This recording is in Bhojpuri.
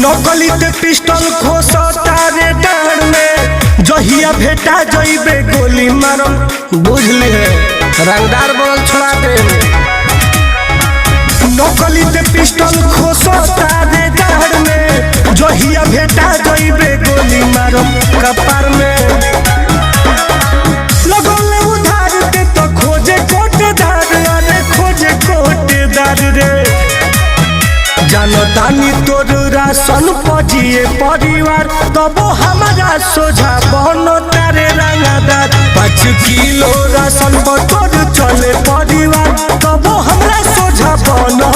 नकली पिस्टल खोसता रे डांड में जहिया भेटा जइबे गोली मारम बुझली है रंगदार बोल छोड़ा दे। नकली पिस्टल खोसता रे डांड में जहिया भेटा जइबे गोली मारम कपार में लगले उधार के तो खोजे कोटेदार अरे खोजे कोटेदार रे जानतानी तोर राशन पजिए परिवार तब हमारा सोझा बनो तारे रंगदार 5 किलो राशन पर तोर चले परिवार तब हमरा सोझा बनो